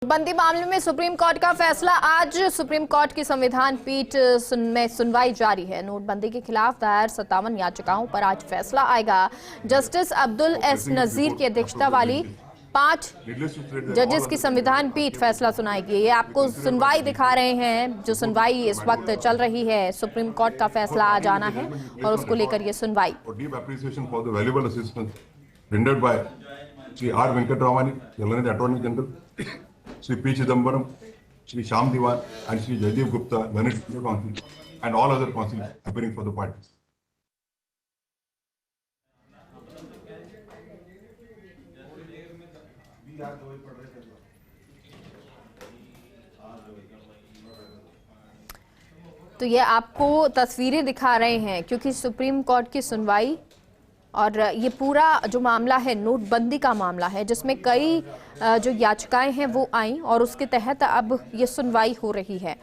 नोटबंदी मामले में सुप्रीम कोर्ट का फैसला। आज सुप्रीम कोर्ट की संविधान पीठ में सुनवाई जारी है। नोटबंदी के खिलाफ दायर 57 याचिकाओं पर आज फैसला आएगा। जस्टिस अब्दुल एस नजीर की अध्यक्षता वाली 5 जजेस की संविधान पीठ फैसला सुनाएगी। ये आपको सुनवाई दिखा रहे हैं, जो सुनवाई इस वक्त चल रही है। सुप्रीम कोर्ट का फैसला आ जाना है और उसको लेकर ये सुनवाई। Shri R Venkataraman, attorney general, Sri P. Chidambaram, Sri Shyam Diwan, and Sri Jaideep Gupta, Learned Counsel, and all other counsels appearing for the parties. तो ये आपको तस्वीरें दिखा रहे हैं क्योंकि सुप्रीम कोर्ट की सुनवाई और ये पूरा जो मामला है नोटबंदी का मामला है, जिसमें कई जो याचिकाएं हैं वो आई और उसके तहत अब ये सुनवाई हो रही है।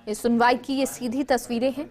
इस सुनवाई की ये सीधी तस्वीरें हैं।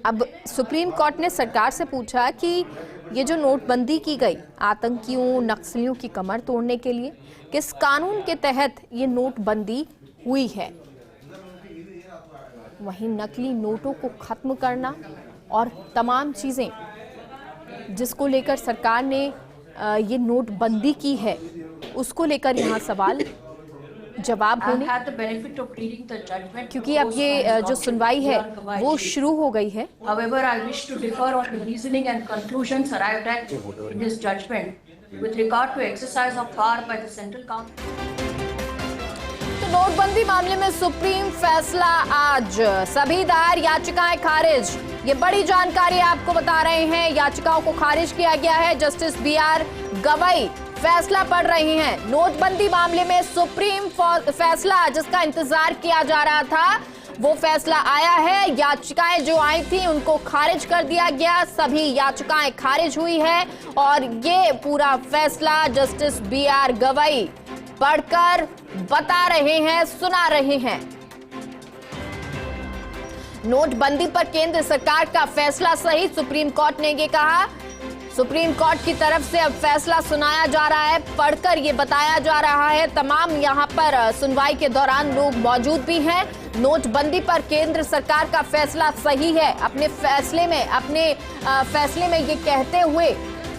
अब सुप्रीम कोर्ट ने सरकार से पूछा कि ये जो नोटबंदी की गई आतंकियों नक्सलियों की कमर तोड़ने के लिए, किस कानून के तहत ये नोटबंदी हुई है। वहीं नकली नोटों को खत्म करना और तमाम चीजें जिसको लेकर सरकार ने ये नोटबंदी की है, उसको लेकर यहाँ सवाल जवाब होने, क्योंकि अब ये जो सुनवाई है वो शुरू हो गई है। However, I wish to differ on the reasoning and conclusions arrived at in this judgment with regard to exercise of power by the central government. तो नोटबंदी मामले में सुप्रीम फैसला आज, सभी दायर याचिकाएं खारिज। ये बड़ी जानकारी आपको बता रहे हैं। याचिकाओं को खारिज किया गया है। जस्टिस BR गवई फैसला पढ़ रही हैं। नोटबंदी मामले में सुप्रीम फैसला जिसका इंतजार किया जा रहा था वो फैसला आया है। याचिकाएं जो आई थी उनको खारिज कर दिया गया, सभी याचिकाएं खारिज हुई है और ये पूरा फैसला जस्टिस BR गवई पढ़कर बता रहे हैं, सुना रहे हैं। नोटबंदी पर केंद्र सरकार का फैसला सही, सुप्रीम कोर्ट ने ये कहा। सुप्रीम कोर्ट की तरफ से अब फैसला सुनाया जा रहा है, पढ़कर ये बताया जा रहा है। तमाम यहां पर सुनवाई के दौरान लोग मौजूद भी हैं। नोटबंदी पर केंद्र सरकार का फैसला सही है। अपने फैसले में ये कहते हुए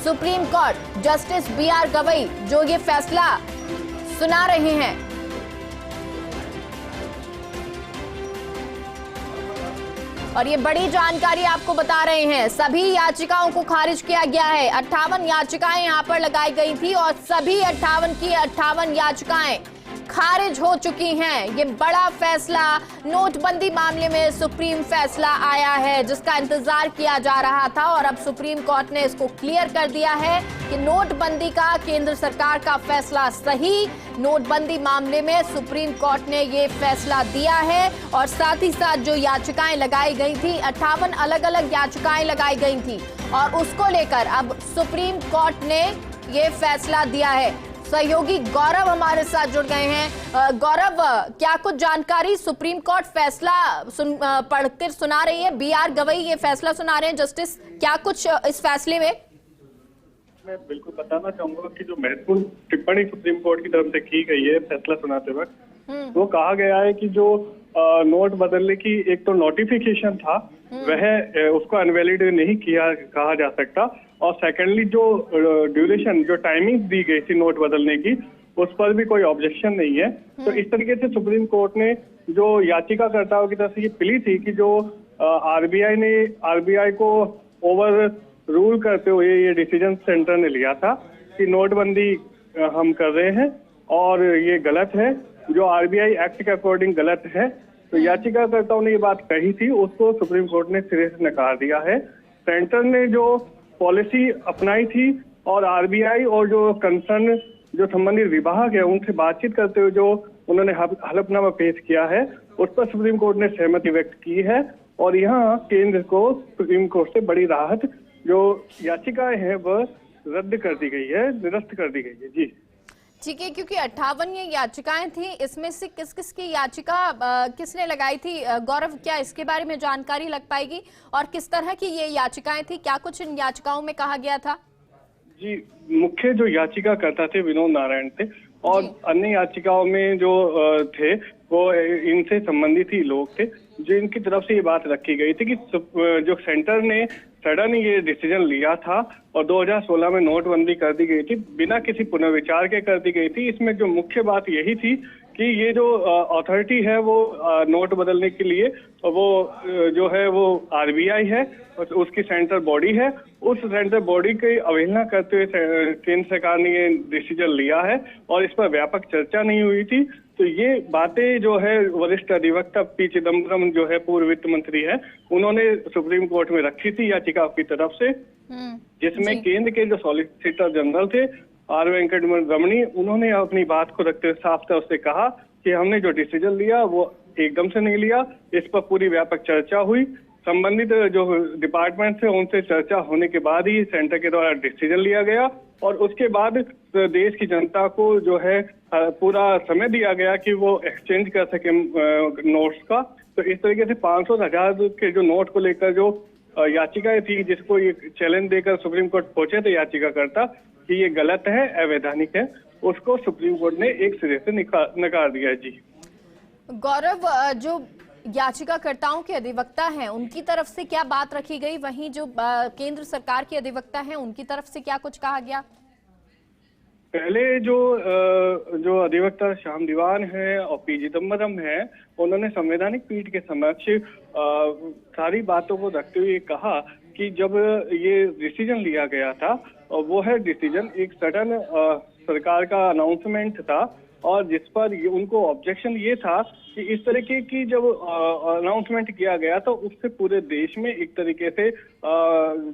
supreme court justice BR Gavai जो ये फैसला सुना रहे हैं। और ये बड़ी जानकारी आपको बता रहे हैं। सभी याचिकाओं को खारिज किया गया है। 58 याचिकाएं यहां पर लगाई गई थी और सभी 58 की 58 याचिकाएं खारिज हो चुकी हैं। ये बड़ा फैसला नोटबंदी मामले में सुप्रीम फैसला आया है जिसका इंतजार किया जा रहा था और अब सुप्रीम कोर्ट ने इसको क्लियर कर दिया है कि नोटबंदी का केंद्र सरकार का फैसला सही। नोटबंदी मामले में सुप्रीम कोर्ट ने ये फैसला दिया है और साथ ही साथ जो याचिकाएं लगाई गई थी, 58 अलग अलग याचिकाएं लगाई गई थी और उसको लेकर अब सुप्रीम कोर्ट ने ये फैसला दिया है। सहयोगी गौरव हमारे साथ जुड़ गए हैं। गौरव, क्या कुछ जानकारी, सुप्रीम कोर्ट फैसला पढ़कर सुना रही है, BR गवई ये फैसला सुना रहे हैं जस्टिस, क्या कुछ इस फैसले में? मैं बिल्कुल बताना चाहूंगा कि जो महत्वपूर्ण टिप्पणी सुप्रीम कोर्ट की तरफ से की गई है फैसला सुनाते वक्त, वो कहा गया है कि जो नोट बदलने की एक तो नोटिफिकेशन था वह उसको अनवैलिड नहीं किया कहा जा सकता और सेकेंडली जो ड्यूरेशन जो टाइमिंग दी गई थी नोट बदलने की उस पर भी कोई ऑब्जेक्शन नहीं है। तो इस तरीके से सुप्रीम कोर्ट ने जो याचिकाकर्ताओं की तरफ से ये प्ली थी कि जो आरबीआई को ओवर रूल करते हुए ये डिसीजन सेंटर ने लिया था कि नोटबंदी हम कर रहे हैं और ये गलत है, जो आरबीआई एक्ट के अकॉर्डिंग गलत है। तो याचिकाकर्ताओं ने ये बात कही थी, उसको सुप्रीम कोर्ट ने सिरे से नकार दिया है। सेंटर ने जो पॉलिसी अपनाई थी और आरबीआई और जो कंसर्न जो संबंधित विभाग है उनसे बातचीत करते हुए जो उन्होंने हलफनामा पेश किया है उस पर सुप्रीम कोर्ट ने सहमति व्यक्त की है और यहाँ केंद्र को सुप्रीम कोर्ट से बड़ी राहत जो याचिकाएं हैं वह रद्द कर दी गई है, निरस्त कर दी गई है। जी ठीक है, क्योंकि 58 ये याचिकाएं थी, इसमें से किस किस की याचिका किसने लगाई थी? गौरव, क्या इसके बारे में जानकारी लग पाएगी और किस तरह की ये याचिकाएं थी, क्या कुछ इन याचिकाओं में कहा गया था? जी, मुख्य जो याचिकाकर्ता थे विनोद नारायण थे, और अन्य याचिकाओं में जो थे वो इनसे संबंधित ही लोग थे, जिनकी तरफ से ये बात रखी गई थी कि जो सेंटर ने सडन ये डिसीजन लिया था और 2016 में नोटबंदी कर दी गई थी, बिना किसी पुनर्विचार के कर दी गई थी। इसमें जो मुख्य बात यही थी कि ये जो अथॉरिटी है वो नोट बदलने के लिए वो जो है वो आरबीआई है, उसकी सेंट्रल बॉडी है। उस सेंट्रल बॉडी की अवहेलना करते हुए केंद्र सरकार ने ये डिसीजन लिया है और इस पर व्यापक चर्चा नहीं हुई थी। तो ये बातें जो है वरिष्ठ अधिवक्ता पी चिदम्बरम जो है पूर्व वित्त मंत्री है, उन्होंने सुप्रीम कोर्ट में रखी थी याचिका की तरफ से, जिसमें केंद्र के जो सॉलिसिटर जनरल थे आर वेंकट रमणी, उन्होंने अपनी बात को रखते हुए साफ तौर से कहा कि हमने जो डिसीजन लिया वो एकदम से नहीं लिया, इस पर पूरी व्यापक चर्चा हुई, संबंधित जो डिपार्टमेंट थे उनसे चर्चा होने के बाद ही सेंटर के द्वारा डिसीजन लिया गया और उसके बाद देश की जनता को जो है पूरा समय दिया गया कि वो एक्सचेंज कर सके नोट्स का। तो इस तरीके से 500,000 के जो नोट को लेकर जो याचिकाएं थी, जिसको ये चैलेंज देकर सुप्रीम कोर्ट पहुंचे थे याचिकाकर्ता कि ये गलत है, अवैधानिक है, उसको सुप्रीम कोर्ट ने एक सिरे से नकार दिया। जी गौरव, जो याचिकाकर्ताओं के अधिवक्ता हैं उनकी तरफ से क्या बात रखी गई, वहीं जो केंद्र सरकार के अधिवक्ता हैं उनकी तरफ से क्या कुछ कहा गया? पहले जो अधिवक्ता श्याम दीवान है और पी चिदम्बरम है, उन्होंने संवैधानिक पीठ के समक्ष सारी बातों को रखते हुए कहा कि जब ये डिसीजन लिया गया था और वो है डिसीजन एक सडन सरकार का अनाउंसमेंट था और जिस पर उनको ऑब्जेक्शन ये था कि इस तरीके की जब अनाउंसमेंट किया गया तो उससे पूरे देश में एक तरीके से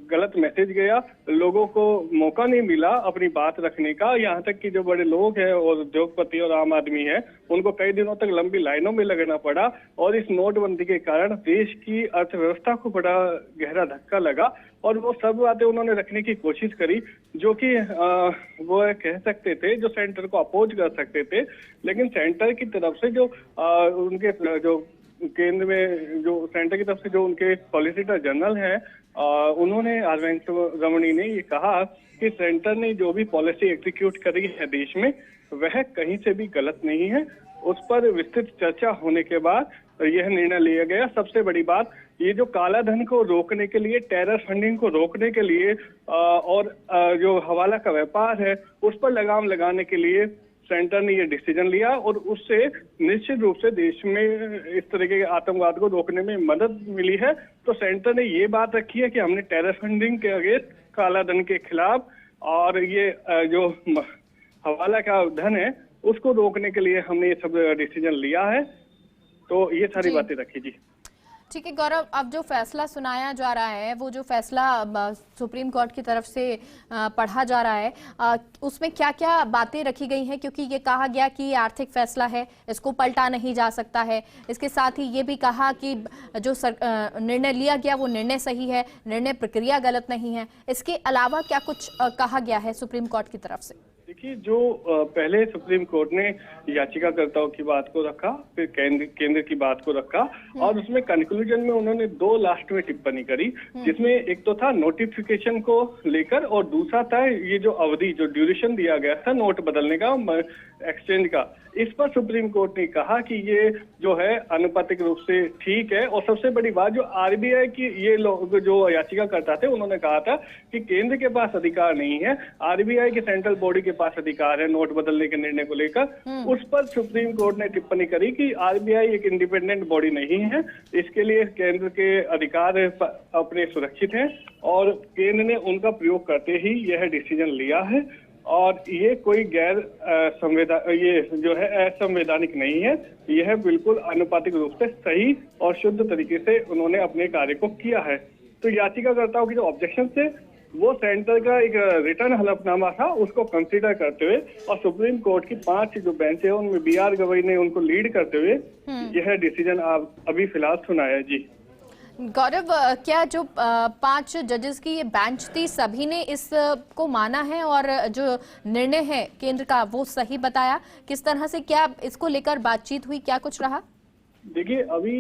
गलत मैसेज गया, लोगों को मौका नहीं मिला अपनी बात रखने का। यहाँ तक कि जो बड़े लोग हैं और उद्योगपति और आम आदमी है, उनको कई दिनों तक लंबी लाइनों में लगना पड़ा और इस नोटबंदी के कारण देश की अर्थव्यवस्था को बड़ा गहरा धक्का लगा और वो सब बातें उन्होंने रखने की कोशिश करी जो कि वो कह सकते थे, जो सेंटर को अपोज कर सकते थे। लेकिन सेंटर की तरफ से जो उनके जो केंद्र में जो सेंटर की तरफ से जो उनके सॉलिसिटर जनरल हैं, उन्होंने आर वेंकट रमणी ने ये कहा कि सेंटर ने जो भी पॉलिसी एग्जीक्यूट करी है देश में वह कहीं से भी गलत नहीं है। उस पर विस्तृत चर्चा होने के बाद यह निर्णय लिया गया। सबसे बड़ी बात, ये जो काला धन को रोकने के लिए, टेरर फंडिंग को रोकने के लिए और जो हवाला का व्यापार है उस पर लगाम लगाने के लिए सेंटर ने ये डिसीजन लिया और उससे निश्चित रूप से देश में इस तरीके के आतंकवाद को रोकने में मदद मिली है। तो सेंटर ने ये बात रखी है कि हमने टेरर फंडिंग के अगेंस्ट, काला धन के खिलाफ और ये जो हवाला का धन है उसको रोकने के लिए हमने ये सब डिसीजन लिया है। तो ये सारी बातें रखी। जी ठीक है गौरव, अब जो फैसला सुनाया जा रहा है, वो जो फैसला सुप्रीम कोर्ट की तरफ से पढ़ा जा रहा है, उसमें क्या क्या बातें रखी गई हैं? क्योंकि ये कहा गया कि ये आर्थिक फैसला है, इसको पलटा नहीं जा सकता है। इसके साथ ही ये भी कहा कि जो निर्णय लिया गया वो निर्णय सही है, निर्णय प्रक्रिया गलत नहीं है। इसके अलावा क्या कुछ कहा गया है सुप्रीम कोर्ट की तरफ से? देखिए, जो पहले सुप्रीम कोर्ट ने याचिकाकर्ताओं की बात को रखा, फिर केंद्र की बात को रखा और उसमें कंक्लूजन में उन्होंने दो लास्ट में टिप्पणी करी, जिसमें एक तो था नोटिफिकेशन को लेकर और दूसरा था ये जो अवधि, जो ड्यूरेशन दिया गया था नोट बदलने का, एक्सचेंज का। इस पर सुप्रीम कोर्ट ने कहा कि ये जो है अनुपातिक रूप से ठीक है। और सबसे बड़ी बात, जो आरबीआई की ये लोग जो याचिकाकर्ता थे उन्होंने कहा था कि केंद्र के पास अधिकार नहीं है, आरबीआई के सेंट्रल बॉडी के पास अधिकार है नोट बदलने के निर्णय को लेकर। उस पर सुप्रीम कोर्ट ने टिप्पणी करी कि आरबीआई एक इंडिपेंडेंट बॉडी नहीं है, इसके लिए केंद्र के अधिकार अपने सुरक्षित हैं और केंद्र ने उनका प्रयोग करते ही यह डिसीजन लिया है और ये कोई गैर ये जो है असंवैधानिक नहीं है, यह बिल्कुल अनुपातिक रूप से सही और शुद्ध तरीके से उन्होंने अपने कार्य को किया है। तो याचिकाकर्ताओं की जो ऑब्जेक्शन थे वो सेंटर का एक रिटर्न हलफनामा था, उसको कंसीडर करते हुए और सुप्रीम कोर्ट की 5 जो बेंच है उनमें बीआर गवई ने उनको लीड करते हुए यह डिसीजन अभी फिलहाल सुनाया। जी गौरव, क्या जो 5 जजेस की ये बेंच थी सभी ने इस को माना है और जो निर्णय है केंद्र का वो सही बताया? किस तरह से क्या इसको लेकर बातचीत हुई, क्या कुछ रहा? देखिए अभी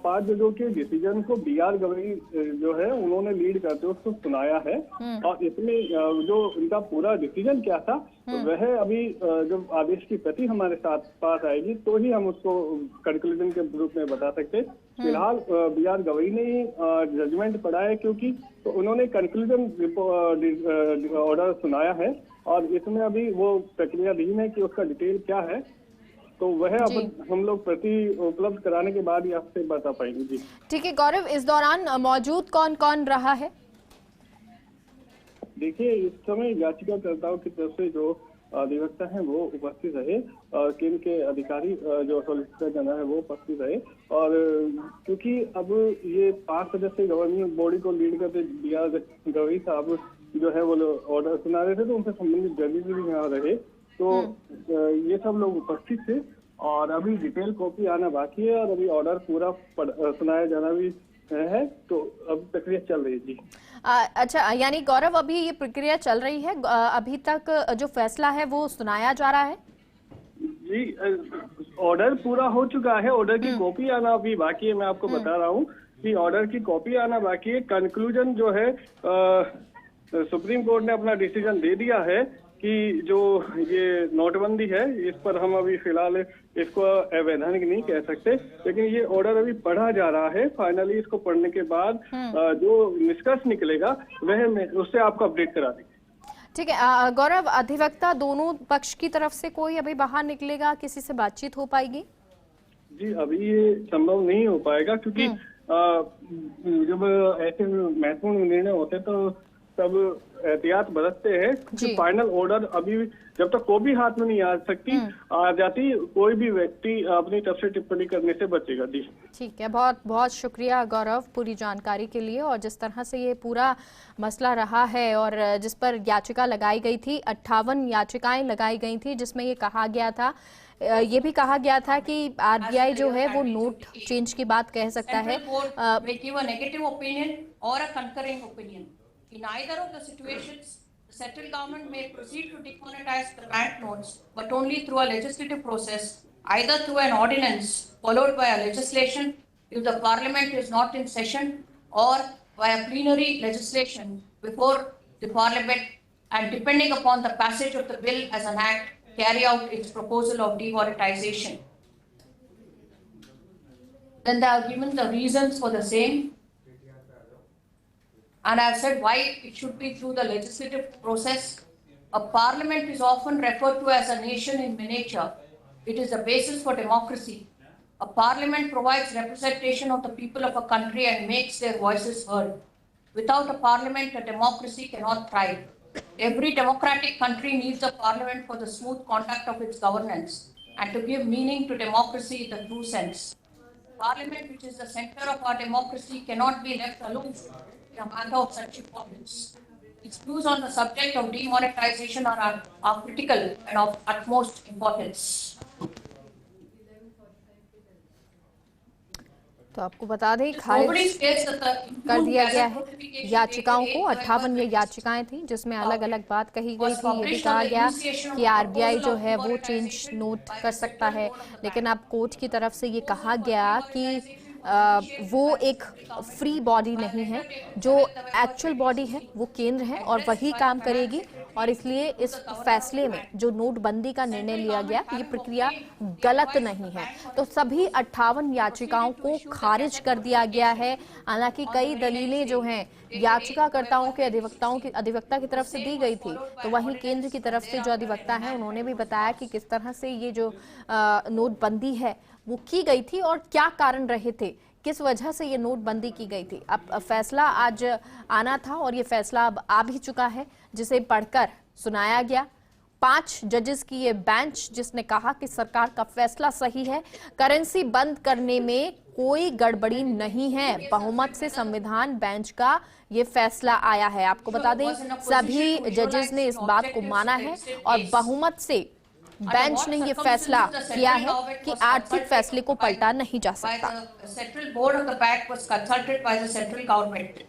5 जजों के डिसीजन को बीआर गवई जो है उन्होंने लीड करते हुए उसको सुनाया है। और इसमें जो उनका पूरा डिसीजन क्या था वह अभी जब आदेश की प्रति हमारे साथ पास आएगी तो ही हम उसको कंक्लूजन के रूप में बता सकते। फिलहाल बीआर गवई ने जजमेंट पढ़ा है क्योंकि तो उन्होंने कंक्लूजन ऑर्डर सुनाया है और इसमें अभी वो प्रक्रिया नहीं है कि उसका डिटेल क्या है, तो वह अब हम लोग प्रति उपलब्ध कराने के बाद ही आपसे बता पाएंगे। जी ठीक है गौरव, इस दौरान मौजूद कौन कौन रहा है? देखिए इस समय याचिकाकर्ताओं की तरफ से जो अधिवक्ता हैं वो उपस्थित रहे, केंद्र के अधिकारी जो सॉलिसिटर जनरल है वो उपस्थित रहे। और क्योंकि अब ये 5 सदस्यीय गवर्निंग बॉडी को लीड करते बीआर गवई साहब जो है वो ऑर्डर सुना रहे थे, तो उनसे संबंधित जजेस भी यहाँ रहे, तो ये सब लोग उपस्थित थे। और अभी डिटेल कॉपी आना बाकी है और अभी ऑर्डर पूरा सुनाया जाना भी है, तो अब प्रक्रिया चल रही है। जी अच्छा, यानी गौरव अभी ये प्रक्रिया चल रही है, अभी तक जो फैसला है वो सुनाया जा रहा है? जी ऑर्डर पूरा हो चुका है, ऑर्डर की कॉपी आना अभी बाकी है। मैं आपको बता रहा हूँ कि ऑर्डर की कॉपी आना बाकी है। कंक्लूजन जो है सुप्रीम कोर्ट ने अपना डिसीजन दे दिया है कि जो ये नोटबंदी है इस पर हम अभी फिलहाल इसको अवैधानिक नहीं कह सकते, लेकिन ये ऑर्डर अभी पढ़ा जा रहा है। फाइनली इसको पढ़ने के बाद जो निष्कर्ष निकलेगा वह उससे आपको अपडेट करा देंगे। ठीक है गौरव, अधिवक्ता दोनों पक्ष की तरफ से कोई अभी बाहर निकलेगा, किसी से बातचीत हो पाएगी? जी अभी ये संभव नहीं हो पाएगा क्योंकि जब ऐसे महत्वपूर्ण निर्णय होते तो सब एहतियात बरतते हैं कि फाइनल ऑर्डर अभी जब तक कोई भी हाथ में नहीं आ जाती कोई भी व्यक्ति अपनी तरफ से टिप्पणी करने से बचेगा। जी ठीक है, बहुत बहुत शुक्रिया गौरव पूरी जानकारी के लिए। और जिस तरह से ये पूरा मसला रहा है और जिस पर याचिका लगाई गई थी, 58 याचिकाएं लगाई गई थी, जिसमें ये कहा गया था, ये भी कहा गया था कि आरबीआई जो है वो नोट चेंज की बात कह सकता है। In either of the situations, the central government may proceed to demonetize the bank notes, but only through a legislative process, either through an ordinance followed by a legislation if the parliament is not in session, or by a plenary legislation before the parliament, and depending upon the passage of the bill as an act, carry out its proposal of demonetization. Then they are given the reasons for the same. And I have said why it should be through the legislative process. A parliament is often referred to as a nation in miniature. It is the basis for democracy. A parliament provides representation of the people of a country and makes their voices heard. Without a parliament, a democracy cannot thrive. Every democratic country needs a parliament for the smooth conduct of its governance and to give meaning to democracy in the true sense. Parliament, which is the center of our democracy, cannot be left aloof in a matter of such importance. Its views on the subject of demonetization are critical and of utmost importance. तो आपको बता दें खारिज कर दिया गया है याचिकाओं को। 58 ये याचिकाएं थी जिसमें अलग अलग बात कही गई थी। ये भी कहा गया कि आरबीआई जो है वो चेंज नोट कर सकता है, लेकिन अब कोर्ट की तरफ से ये कहा गया कि वो एक फ्री बॉडी नहीं है, जो एक्चुअल बॉडी है वो केंद्र है और वही काम करेगी। और इसलिए इस फैसले में जो नोटबंदी का निर्णय लिया गया ये प्रक्रिया गलत नहीं है। तो सभी 58 याचिकाओं को खारिज कर दिया गया है। हालांकि कई दलीलें जो हैं याचिकाकर्ताओं के अधिवक्ता की तरफ से दी गई थी, तो वहीं केंद्र की तरफ से जो अधिवक्ता हैं उन्होंने भी बताया कि किस तरह से ये जो नोटबंदी है वो की गई थी और क्या कारण रहे थे, किस वजह से ये नोटबंदी की गई थी। अब फैसला आज आना था और ये फैसला अब आ भी चुका है, जिसे पढ़कर सुनाया गया। 5 जजेस की ये बेंच जिसने कहा कि सरकार का फैसला सही है, करेंसी बंद करने में कोई गड़बड़ी नहीं है। बहुमत से संविधान बेंच का ये फैसला आया है। आपको बता दें सभी जजेस ने इस बात को माना है और बहुमत से बेंच ने ये फैसला किया है कि आर्थिक फैसले को पलटा नहीं जा सकता। Central board of the bank was consulted by the central government.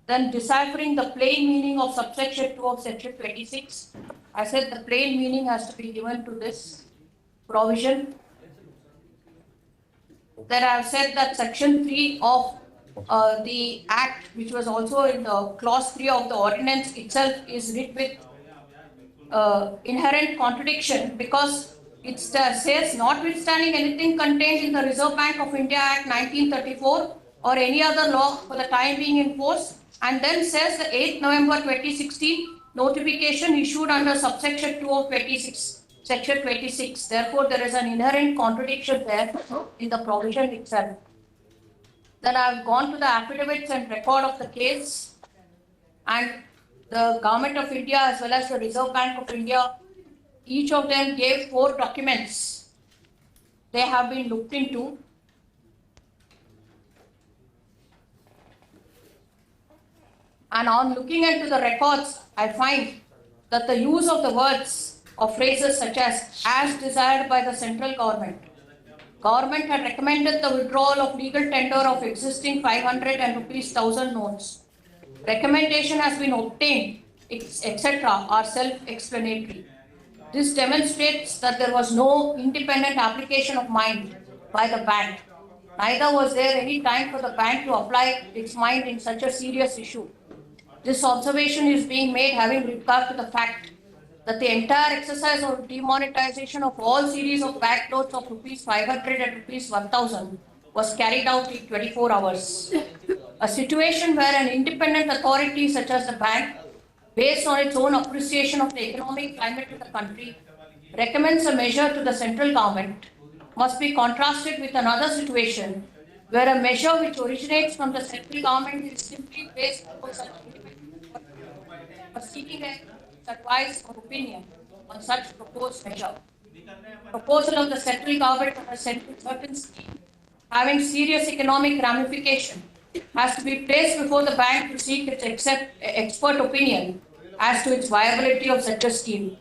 Then deciphering the plain meaning of subsection 2 of section 26, I said the plain meaning has to be given to this. provision. Then I have said that Section 3 of the Act, which was also in the Clause 3 of the ordinance itself, is writ with inherent contradiction because it says, notwithstanding anything contained in the Reserve Bank of India Act 1934 or any other law for the time being in force, and then says the 8th November 2016 notification issued under subsection 2 of 26, section 26. Therefore, there is an inherent contradiction there in the provision itself. Then I have gone to the affidavits and record of the case, and the Government of India as well as the Reserve Bank of India, each of them gave 4 documents they have been looked into. And on looking into the records, I find that the use of the words or phrases such as desired by the central government. Government had recommended the withdrawal of legal tender of existing 500 and rupees 1000 notes. Recommendation has been obtained, etc. are self-explanatory. This demonstrates that there was no independent application of mind by the bank. Neither was there any time for the bank to apply its mind in such a serious issue. This observation is being made having regard to the fact that the entire exercise of demonetization of all series of bank notes of rupees 500 and rupees 1000 was carried out in 24 hours. A situation where an independent authority such as the bank, based on its own appreciation of the economic climate of the country, recommends a measure to the central government, must be contrasted with another situation where a measure which originates from the central government is simply placed before such for seeking advice or opinion on such proposed measure. Proposal of the central government on a certain scheme having serious economic ramification has to be placed before the bank to seek its expert opinion as to its viability of such a scheme.